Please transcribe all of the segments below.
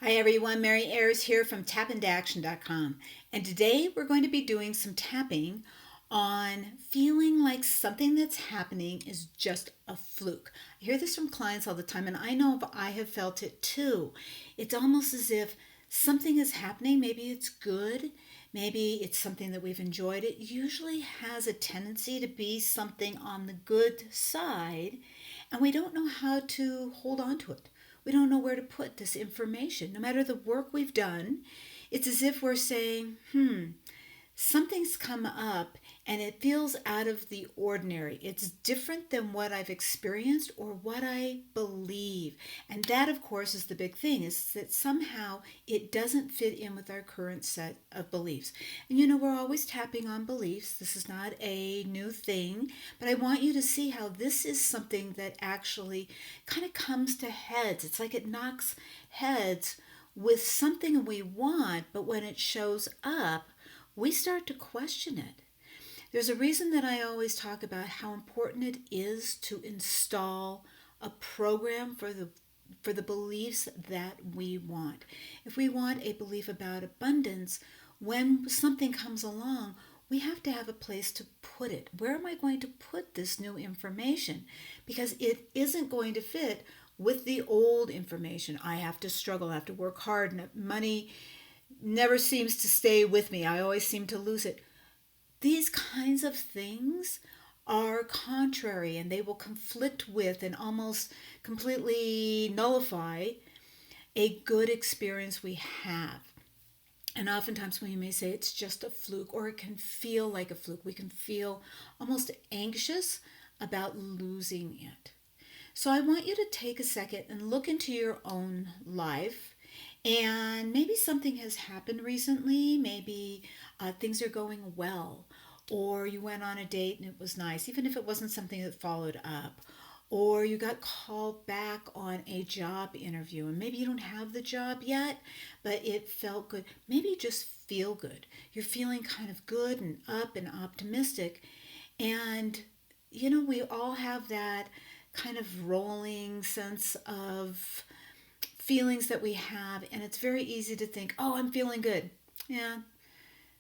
Hi everyone, Mary Ayers here from tappintoaction.com. And today we're going to be doing some tapping on feeling like something that's happening is just a fluke. I hear this from clients all the time, and I know I have felt it too. It's almost as if something is happening. Maybe it's good, maybe it's something that we've enjoyed. It usually has a tendency to be something on the good side, and we don't know how to hold on to it. We don't know where to put this information. No matter the work we've done, it's as if we're saying, something's come up and it feels out of the ordinary. It's different than what I've experienced or what I believe. And that, of course, is the big thing, is that somehow it doesn't fit in with our current set of beliefs. And we're always tapping on beliefs. This is not a new thing, but I want you to see how this is something that actually kind of comes to heads. It's like it knocks heads with something we want, but when it shows up, we start to question it. There's a reason that I always talk about how important it is to install a program for the beliefs that we want. If we want a belief about abundance, when something comes along, we have to have a place to put it. Where am I going to put this new information? Because it isn't going to fit with the old information. I have to struggle, I have to work hard, and money never seems to stay with me. I always seem to lose it. These kinds of things are contrary, and they will conflict with and almost completely nullify a good experience we have. And oftentimes we may say it's just a fluke, or it can feel like a fluke. We can feel almost anxious about losing it. So I want you to take a second and look into your own life. And maybe something has happened recently. Maybe things are going well, or you went on a date and it was nice, even if it wasn't something that followed up. Or you got called back on a job interview, and maybe you don't have the job yet, but it felt good. Maybe you just feel good. You're feeling kind of good and up and optimistic. And, we all have that kind of rolling sense of feelings that we have, and it's very easy to think, oh, I'm feeling good. Yeah,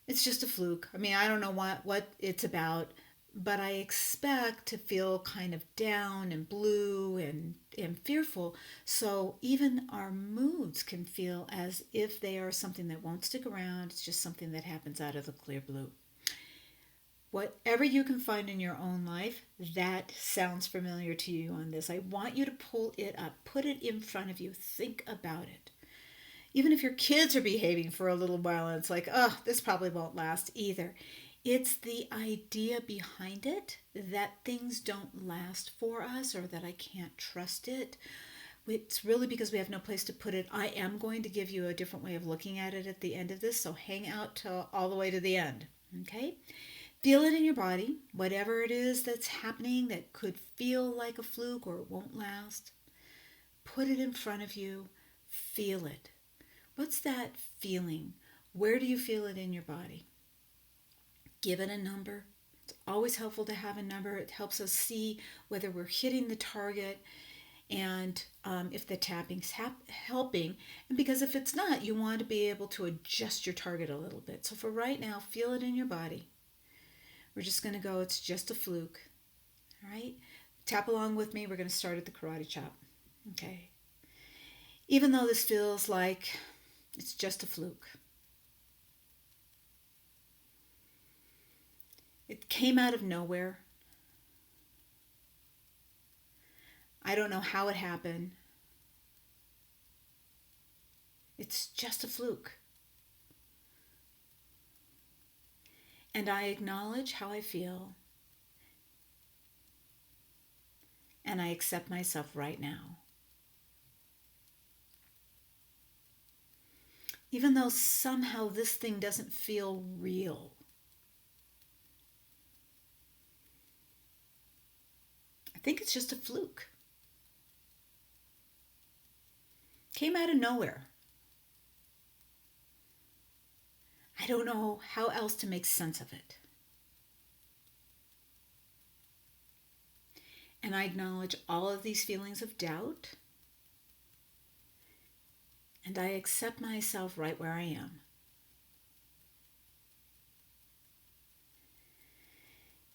it's just a fluke. I mean, I don't know what it's about, but I expect to feel kind of down and blue and fearful. So even our moods can feel as if they are something that won't stick around. It's just something that happens out of the clear blue. Whatever you can find in your own life that sounds familiar to you on this, I want you to pull it up, put it in front of you, think about it. Even if your kids are behaving for a little while and it's like, oh, this probably won't last either. It's the idea behind it that things don't last for us, or that I can't trust it. It's really because we have no place to put it. I am going to give you a different way of looking at it at the end of this, so hang out till all the way to the end. Okay? Feel it in your body, whatever it is that's happening that could feel like a fluke or it won't last. Put it in front of you. Feel it. What's that feeling? Where do you feel it in your body? Give it a number. It's always helpful to have a number. It helps us see whether we're hitting the target, and if the tapping's helping. And because if it's not, you want to be able to adjust your target a little bit. So for right now, feel it in your body. We're just going to go, it's just a fluke. All right? Tap along with me. We're going to start at the karate chop. Okay? Even though this feels like it's just a fluke, it came out of nowhere. I don't know how it happened. It's just a fluke. And I acknowledge how I feel, and I accept myself right now. Even though somehow this thing doesn't feel real, I think it's just a fluke. Came out of nowhere. I don't know how else to make sense of it. And I acknowledge all of these feelings of doubt and I accept myself right where I am.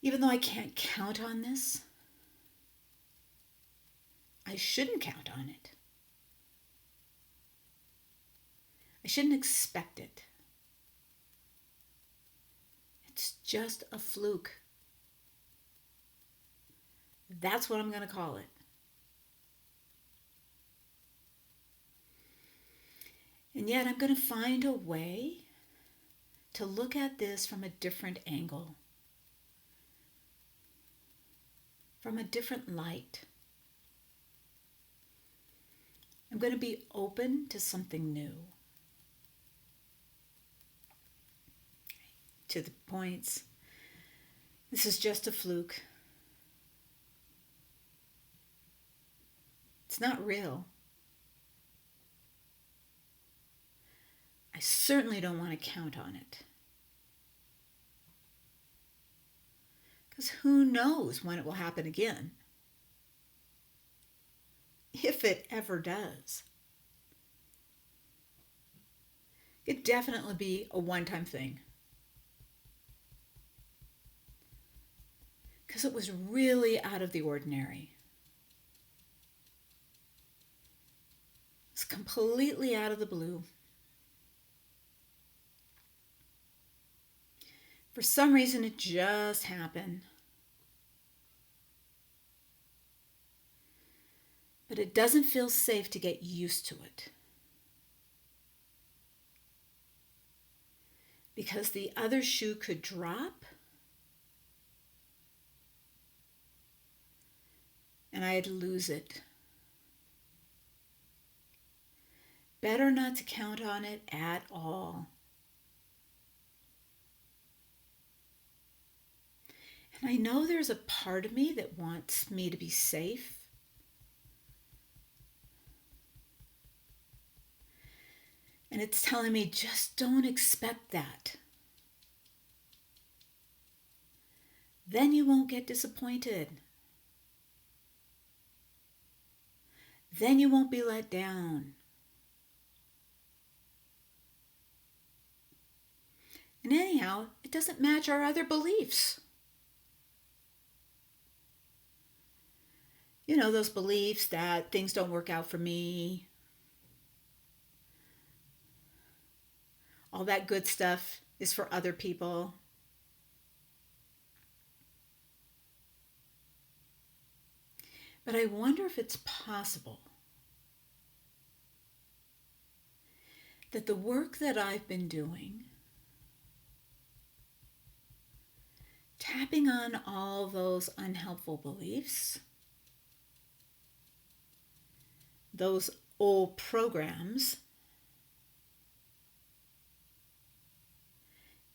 Even though I can't count on this, I shouldn't count on it. I shouldn't expect it. It's just a fluke. That's what I'm going to call it. And yet I'm going to find a way to look at this from a different angle, from a different light. I'm going to be open to something new. To the points, this is just a fluke. It's not real. I certainly don't want to count on it. Because who knows when it will happen again? If it ever does. It'd definitely be a one-time thing. Because it was really out of the ordinary. It's completely out of the blue. For some reason, it just happened. But it doesn't feel safe to get used to it. Because the other shoe could drop, and I'd lose it. Better not to count on it at all. And I know there's a part of me that wants me to be safe. And it's telling me, just don't expect that. Then you won't get disappointed. Then you won't be let down. And anyhow, it doesn't match our other beliefs. You know, those beliefs that things don't work out for me. All that good stuff is for other people. But I wonder if it's possible that the work that I've been doing, tapping on all those unhelpful beliefs, those old programs,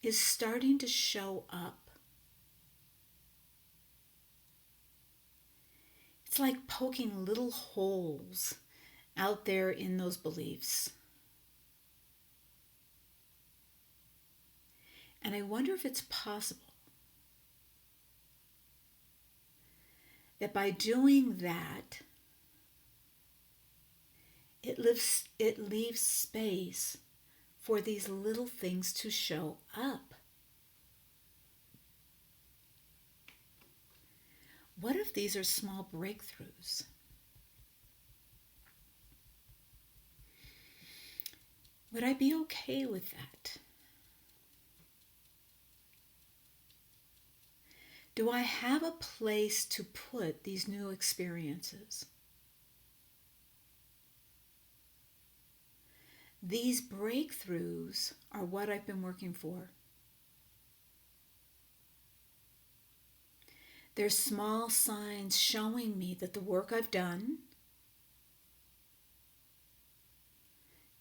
is starting to show up. It's like poking little holes out there in those beliefs. And I wonder if it's possible that by doing that, it leaves space for these little things to show up. What if these are small breakthroughs? Would I be okay with that? Do I have a place to put these new experiences? These breakthroughs are what I've been working for. They're small signs showing me that the work I've done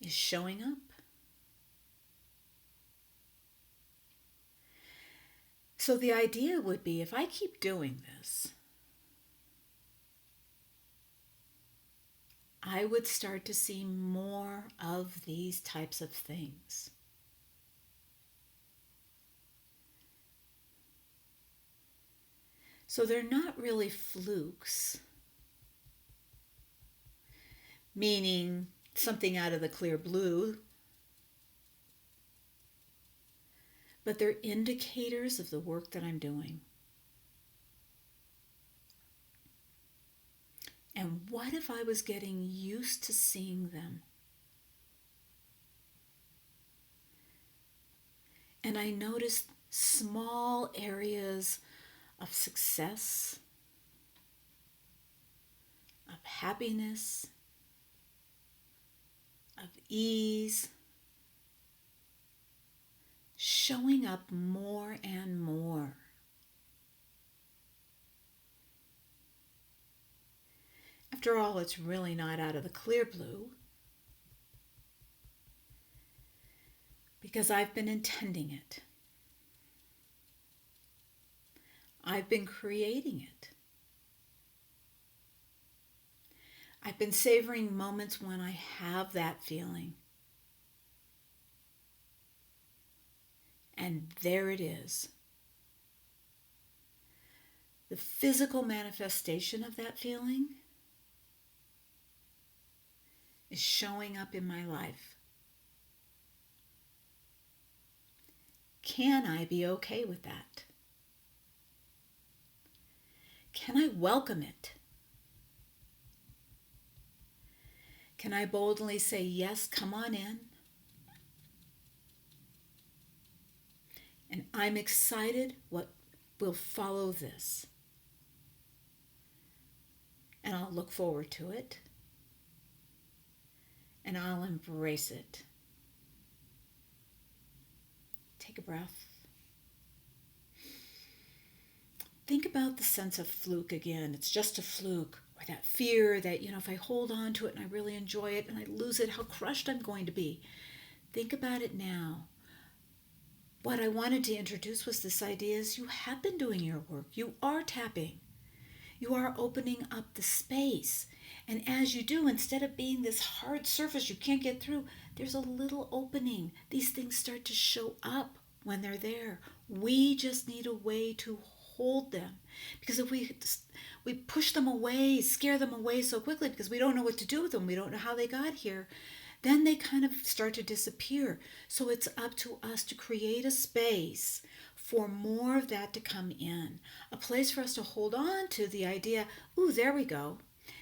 is showing up. So the idea would be, if I keep doing this, I would start to see more of these types of things. So they're not really flukes, meaning something out of the clear blue, but they're indicators of the work that I'm doing. And what if I was getting used to seeing them? And I noticed small areas of success, of happiness, of ease, showing up more and more. After all, it's really not out of the clear blue, because I've been intending it. I've been creating it. I've been savoring moments when I have that feeling. And there it is. The physical manifestation of that feeling is showing up in my life. Can I be okay with that? Can I welcome it? Can I boldly say, yes, come on in? And I'm excited what will follow this. And I'll look forward to it. And I'll embrace it. Take a breath. Think about the sense of fluke again. It's just a fluke. Or that fear that, if I hold on to it and I really enjoy it and I lose it, how crushed I'm going to be. Think about it now. What I wanted to introduce was this idea is you have been doing your work. You are tapping. You are opening up the space. And as you do, instead of being this hard surface you can't get through, there's a little opening. These things start to show up when they're there. We just need a way to hold them. Because if we push them away, scare them away so quickly because we don't know what to do with them, we don't know how they got here, then they kind of start to disappear. So it's up to us to create a space for more of that to come in. A place for us to hold on to the idea, ooh, there we go.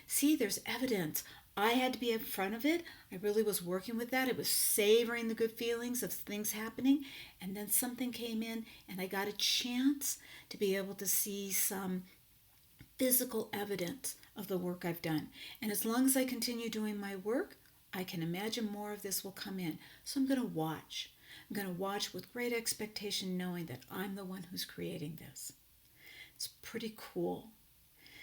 See, there's evidence. I had to be in front of it. I really was working with that. It was savoring the good feelings of things happening. And then something came in and I got a chance to be able to see some physical evidence of the work I've done. And as long as I continue doing my work, I can imagine more of this will come in. So I'm going to watch. I'm going to watch with great expectation, knowing that I'm the one who's creating this. It's pretty cool.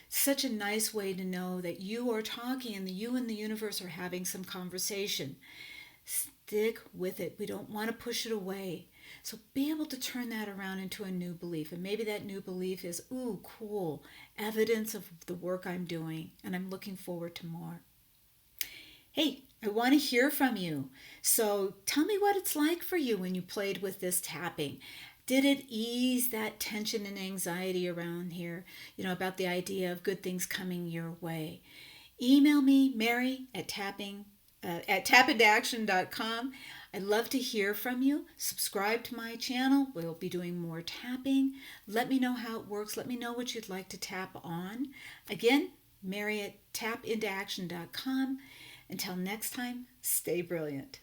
Such a nice way to know that you are talking and that you and the universe are having some conversation. Stick with it. We don't want to push it away. So be able to turn that around into a new belief. And maybe that new belief is, ooh, cool, evidence of the work I'm doing, and I'm looking forward to more. Hey, I want to hear from you. So tell me what it's like for you when you played with this tapping. Did it ease that tension and anxiety around here, about the idea of good things coming your way? Email me, Mary, at tapindaction.com. I'd love to hear from you. Subscribe to my channel. We'll be doing more tapping. Let me know how it works. Let me know what you'd like to tap on. Again, Mary at tapindaction.com. Until next time, stay brilliant.